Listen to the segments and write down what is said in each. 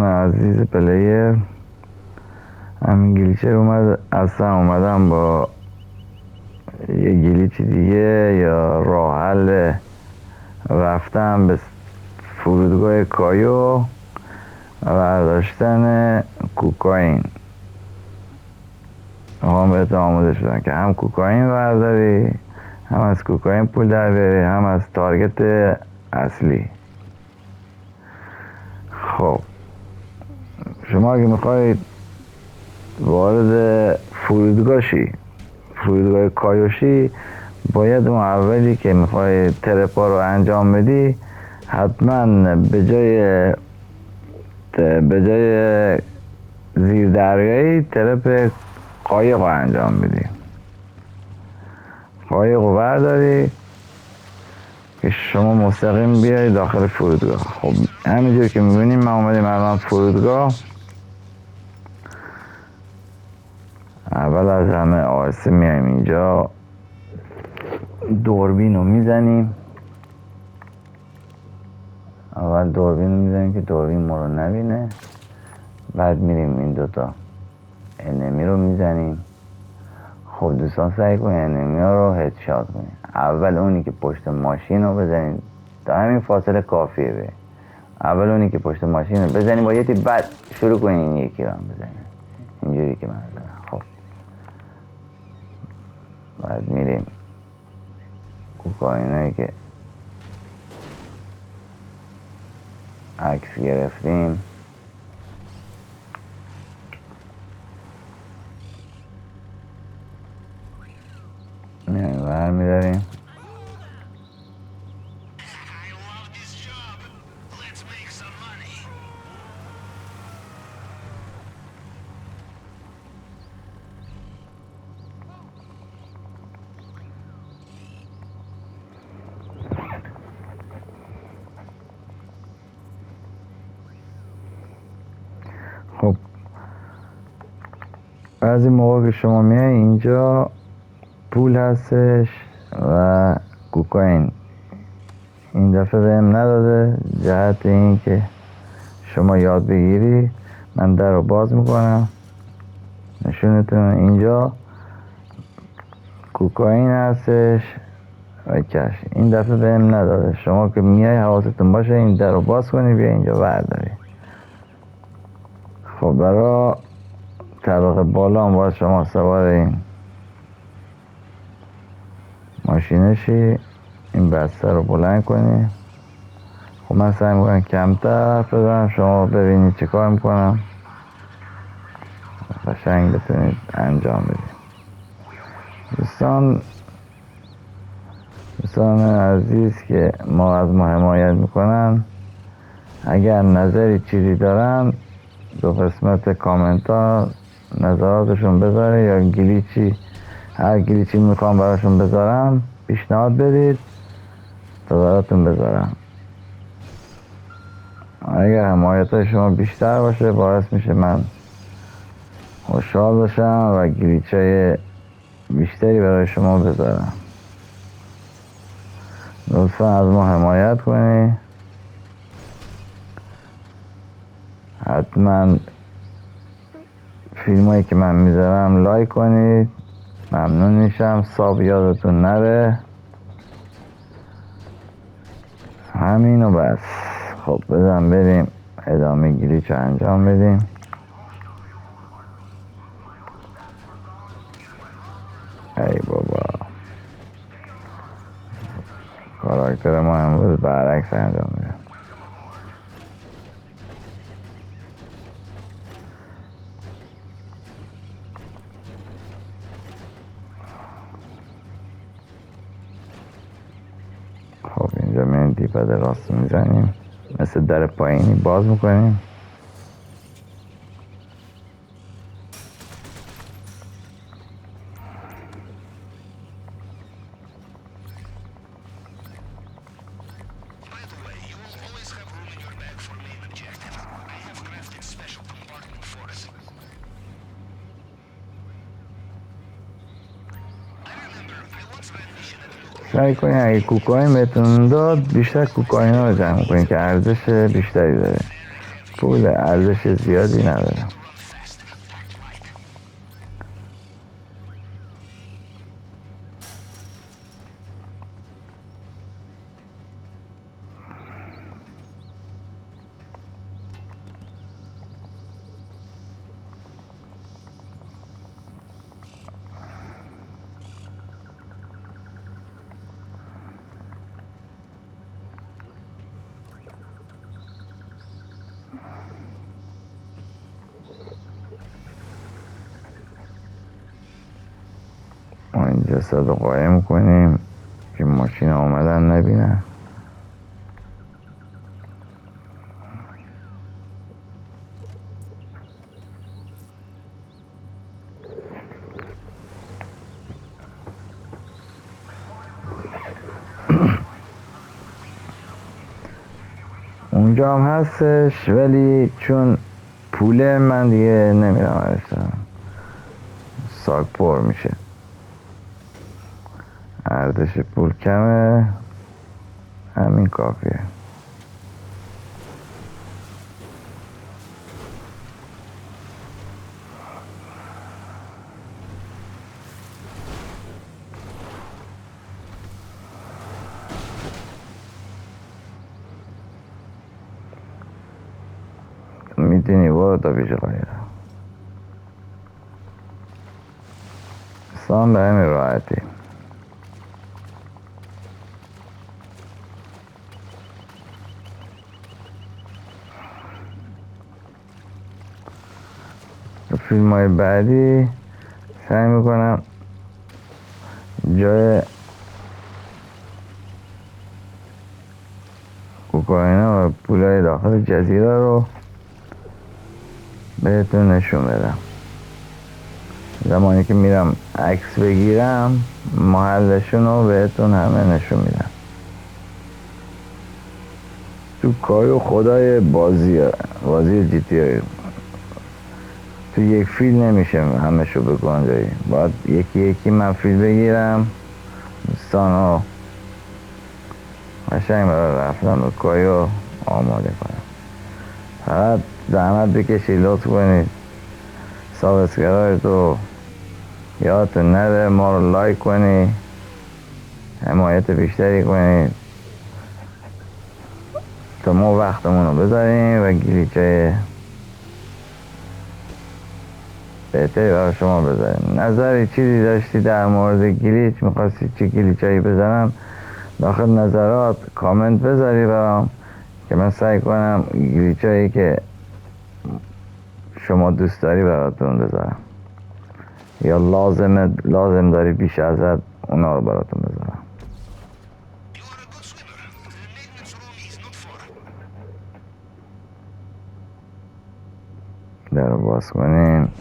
عزیز پلیر همین گلیچه اصلا اومدم با یه گلیچ دیگه یا راه حل رفتم به فرودگاه کایو و برداشتن کوکائین. هم بهت آموزش شدن که هم کوکائین برداری، هم از کوکائین پول در بیاری، هم از تارگت اصلی. خب شما اگه میخواید وارد فرودگاه کایوشی، باید اون اولی که میخوای ترپا رو انجام بدی حتما به جای زیر دریایی ترپ قایق رو انجام بدی. قایق رو برداری که شما مستقیم بیای داخل فرودگاه. خب همینجور که میبینیم ما اومدیم الان فرودگاه. اول از همه آهسته میایم اینجا، دوربین رو میزنیم. اول دوربین رو میزنیم که دوربین ما رو نبینه. بعد میریم این دوتا انمی رو میزنیم. خب دوستان سعی کنید انمی ها رو هدشات کنید. اول اونی که پشت ماشین رو بزنید، تا همین فاصله کافیه به. اول اونی که پشت ماشین رو بزنید با یه تیپ، بعد شروع کنید این یکی رو هم بزنید اینجوری که من زدم. خب بعد میریم کوکائینایی که عکس گرفتیم برمیداریم. خب بعضی موقع که شما میای اینجا پول هستش و کوکائین. این دفعه بهم نداده، جهت این که شما یاد بگیری من در رو باز میکنم نشونتون. اینجا کوکائین هستش و کش. این دفعه بهم نداده. شما که میای حواستون باشه این در رو باز کنی، بیا اینجا برداری. خب برای طبقه بالا هم باید شما سوار این ماشینشی، این بسته رو بلند کنی. خب من سعی میکنم کمتر بزنم، شما ببینید چه کار میکنم، قشنگ بتونید انجام بدید. دوستان عزیز که ما از ما حمایت میکنن، اگر نظری چیزی دارن دو قسمت کامنت ها نظراتشون بذاره، یا هر گلیچی میخوام براشون بذارم پیشنهاد بدید تا براتون بذارم. اگر حمایت های شما بیشتر باشه باعث میشه من خوشحال باشم و گلیچ بیشتری برای شما بذارم. لطفا از ما حمایت کنید. حتما فیلم هایی که من میذارم لایک کنید، ممنون میشم. ساب یادتون نره. همین و بس. خب بزن بریم ادامه گلیچ رو انجام بدیم. ای بابا، کاراکتر ما امروز برعکس انجام میده. خب اینجا میریم دیپد راست میزنیم، مثل در پایینی باز میکنیم. سعی کنید اگه کوکائین بهتون داد بیشتر کوکائین ها رو جمع کنید که ارزش بیشتری داره. پول ارزش زیادی نداره. ما این جسد رو قایم کنیم که ماشین آمدن نبینن. اونجا هم هستش، ولی چون پوله من دیگه نمیرم ارشتم، ساک پر میشه، ارزش پول کمه، همین کافیه. میتونی برو تا پیش قایره، سام به همین راحتی. فیلم های بعدی سعی میکنم جای اوکراینا و پولای داخل جزیره رو بهتون نشون بدم. زمانی که میرم عکس بگیرم محلشون رو بهتون همه نشون میدم. تو کایو خدای بازی جی تی آی تو یک فیل نمیشه همه شو بکن جایی، باید یکی یکی من فیل بگیرم دوستان ها قشنگ برای رفتن به کایو آماده کنم. فقط زحمت بکشید، لطف کنید سابسکرایب تو یادتون نره، ما رو لایک کنید، حمایت بیشتری کنید تا ما وقتمون رو بذاریم و گلیچای بهتری برای شما بذاریم. نظری چیزی داشتی در مورد گلیچ، میخواستی چه گلیچایی بزنم، داخل نظرات کامنت بذاری برام که من سعی کنم گلیچایی که شما دوست داری براتون بذارم، یا لازم داری بیش ازت اونا رو براتون بذارم. در رو باز کنیم.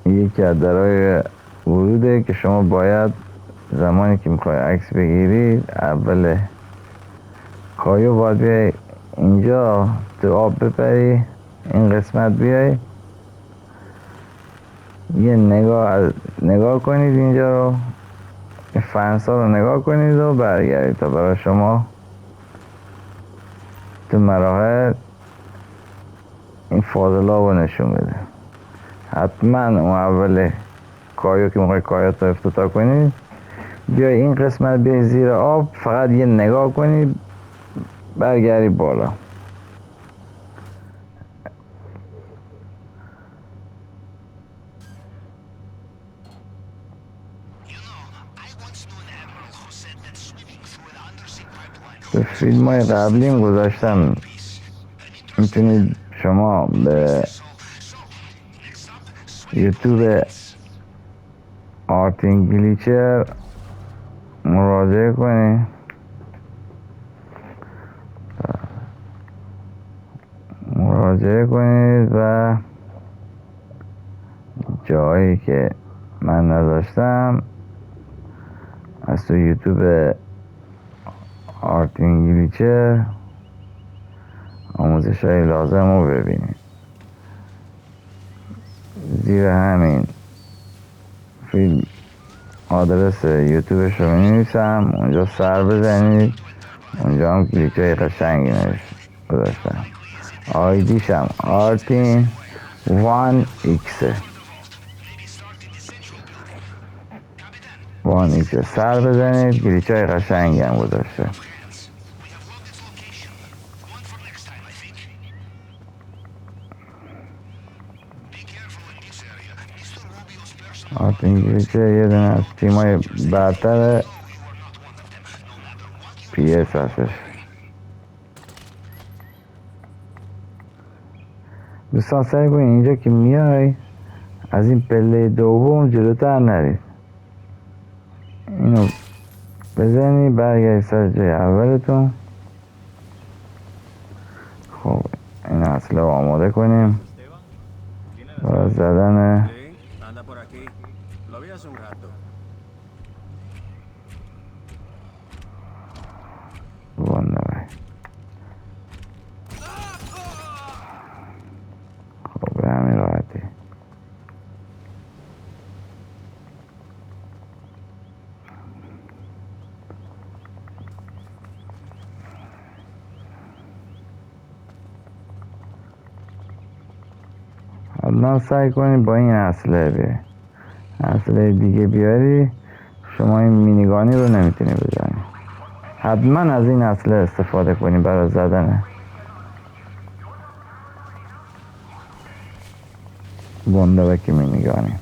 یکی از درهای وروده که شما باید زمانی که میخوای عکس بگیرید اول کایو باید بیای اینجا تو آب بپری، این قسمت بیای یه نگاه کنید اینجا رو، این فنسا رو نگاه کنید و برگردید تا برای شما تو مراحل این فاضلا رو نشون بده. حتما اون اول کایو که میخوای کایو رو افتتاح کنید بیای این قسمت بیای زیر آب، فقط یه نگاه کنید برگردی بالا. به فیلم های قبلیم گذاشتم، میتونید شما به یوتیوب آرتین گلیچر مراجعه کنید و جایی که من نذاشتم از تو یوتیوب آرتین گلیچر آموزش های لازم رو ببینید. زیر همین فیلم آدرس یوتیوبش رو می‌نویسم، اونجا سر بزنید، اونجا هم گلیچ های قشنگی نوشته. گذاشتم. آیدیشم آرتین 1x 1x سر بزنید. گلیچ های قشنگی هم گذاشته. آرتین گلیچه یه دونه از تیمای برتر PS هستش. دوستان سعی کنید اینجا که میای از این پله دوم جلوتر نرید. اینو بزنی برگردی سر جای اولتون. خب این اصلا آماده کنیم برای زدن. خب به همین راحتی. حتما سعی کنید با این اسلحه بیاری. اسلحه دیگه بیاری شما این مینیگانی رو نمیتونی بزنی. حتما از این اسلحه استفاده کنی برای زدن بندقی مینیگانی.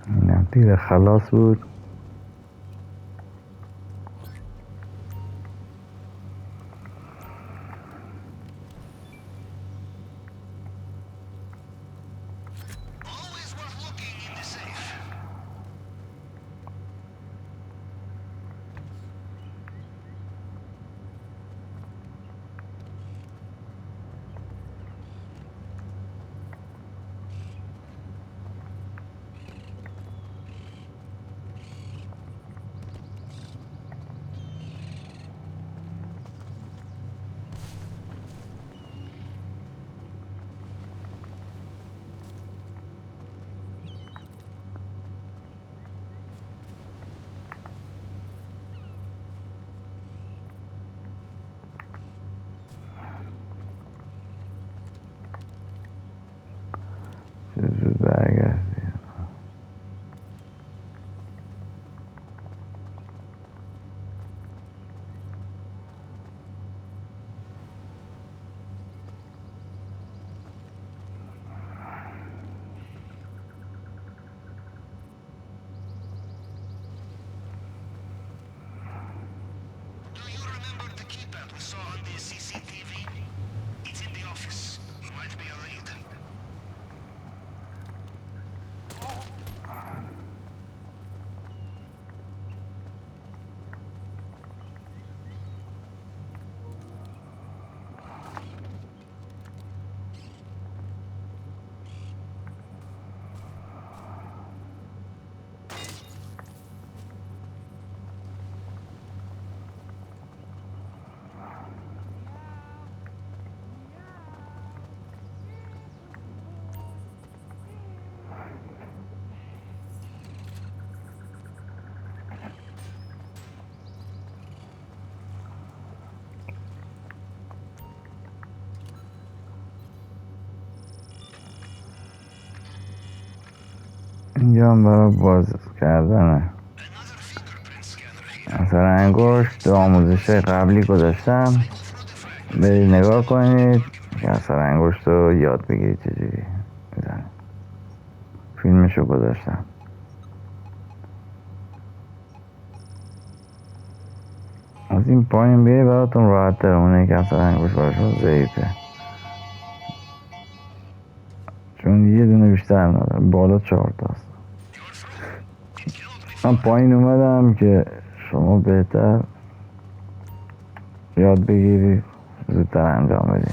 اینم تیر خلاص بود. زود برگردیم. اینجا هم برای باز کردنه. مثلا انگشت آموزش قبلی گذاشتم، برید نگاه کنید که اثر انگشت رو یاد بگیرید چجوری میزنید. فیلمشو گذاشتم. از این پایین بیایی براتون راحت تر، اونه که اثر انگشت براشون ضعیفه، چون یه دونه بیشتر نداره، بالا 4 تاست. من پایین اومدم که شما بهتر یاد بگیری، زودتر انجام بدی.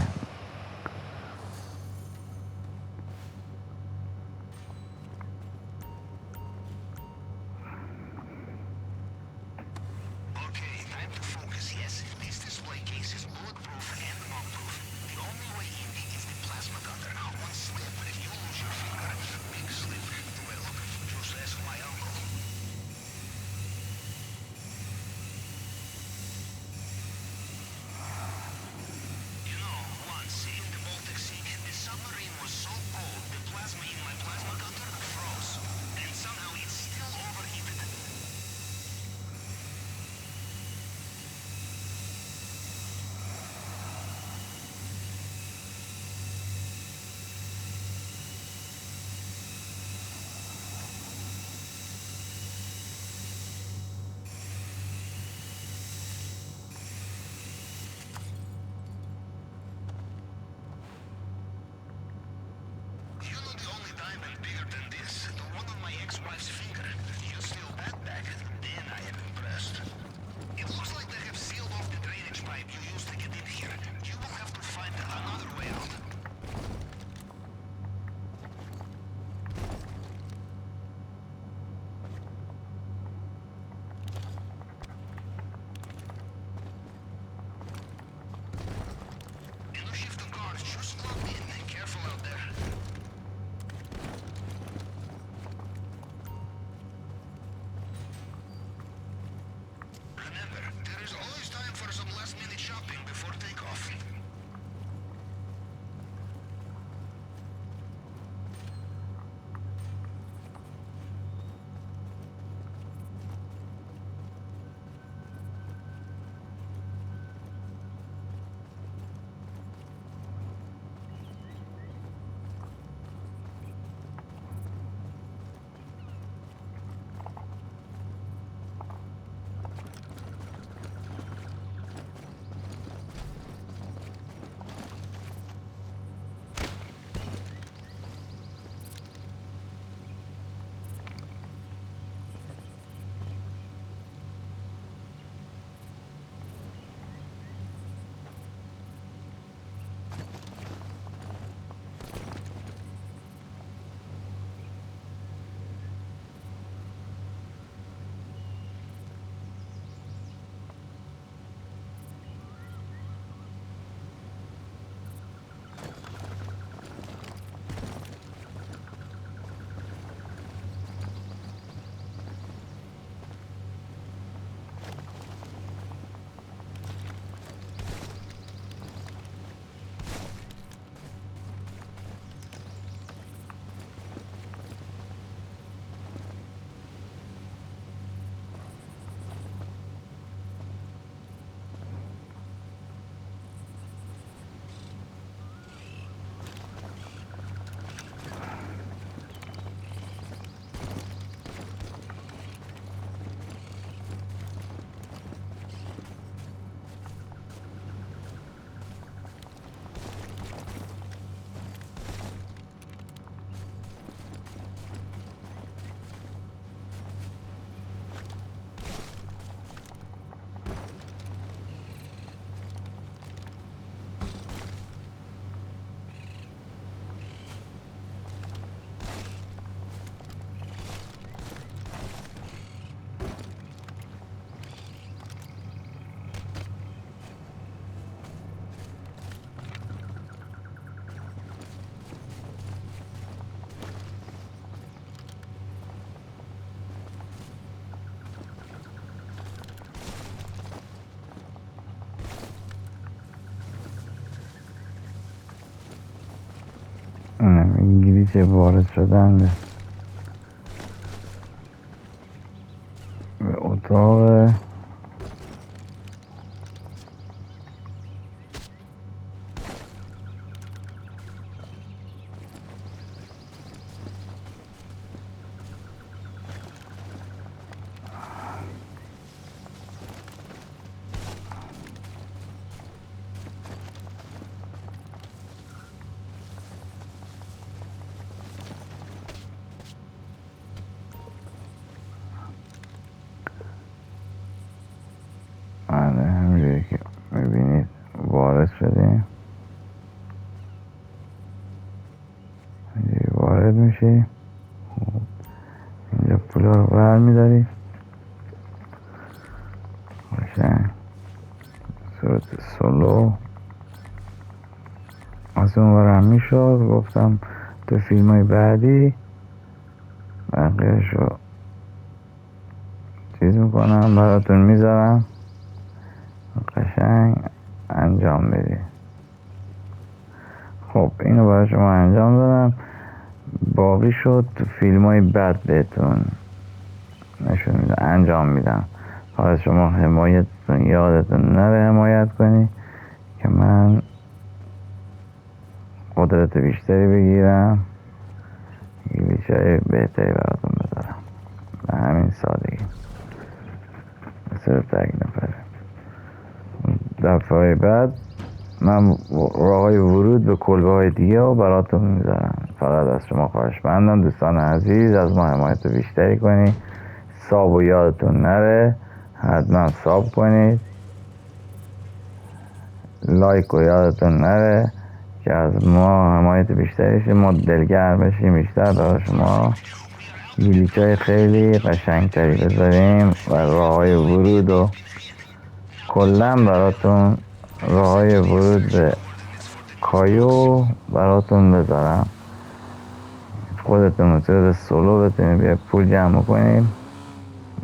انگلیس وارد شدن میشی. اینجا پولا رو برمیداری قشنگ صورت سولو از اون ورم میشد. گفتم تو فیلم های بعدی بقیهش رو چیز میکنم براتون میذارم قشنگ انجام بدی. خب اینو برای شما انجام دادم، باقی شد تو فیلم های بعد بهتون نشون میدم انجام میدم. حالا شما حمایتتون یادتون نره حمایت کنی که من قدرت بیشتری بگیرم، گلیچ بهتری براتون بذارم. به همین سادگی مثل تک نفره. دفعه بعد من راه های ورود به کلبه های دیگه رو براتون میذارم. فقط از شما خواهش مندم دوستان عزیز از ما حمایت بیشتری کنید. ساب و یادتون نره حتما ساب کنید. لایک و یادتون نره که از ما حمایت بیشتری شه، ما دلگرم بشیم بیشتر برای شما گلیچ های خیلی قشنگتری بذاریم و راه های ورود و کلا براتون راه های ورود به کایو براتون بذارم. خودتون صورت سولو بتونید بیا پول جمع کنید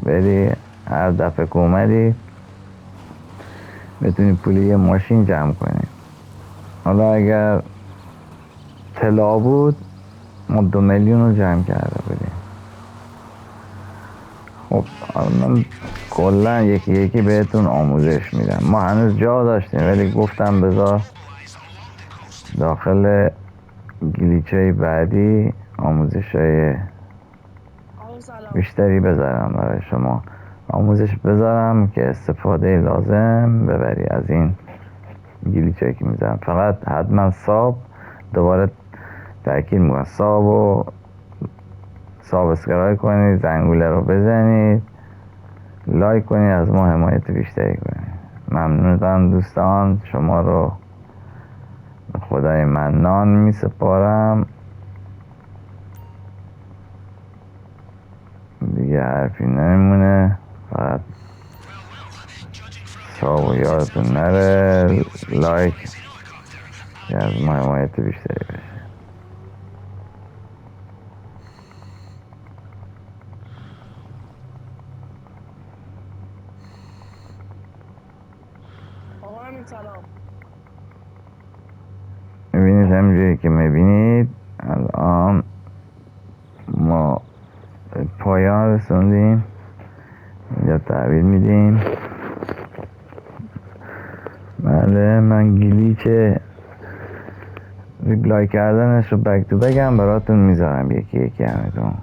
بری هر دفعه که اومدی بتونید پول یه ماشین جمع کنید. حالا اگر طلا بود ما 2 میلیون رو جمع کرده بودیم. خب من کلا یکی یکی بهتون آموزش میدم. ما هنوز جا داشتیم ولی گفتم بذار داخل گلیچه بعدی آموزش های بیشتری بذارم برای شما، آموزش بذارم که استفاده لازم ببری از این گلیچه که میذارم. فقط حتما ساب، دوباره تاکید میکنم، سابسکرایب کنید، زنگوله رو بزنید، لایک کنید، از ما حمایت بیشتری کنید. ممنونم دوستان، شما رو به خدای منان می سپارم. دیگه حرفی نمیمونه، فقط ساب و یادتون نره لایک که از ما حمایت بیشتری بشه. میبینید همینجوری که میبینید الان ما پایان رسوندیم. اینجا تحویل میدیم. بله من گلیچ ریپلای کردنش رو بک تو بک هم براتون میذارم یکی یکی همتون.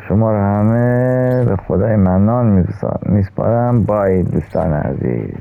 شما رو همه به خدای منان میسپارم. بای دوستان عزیز.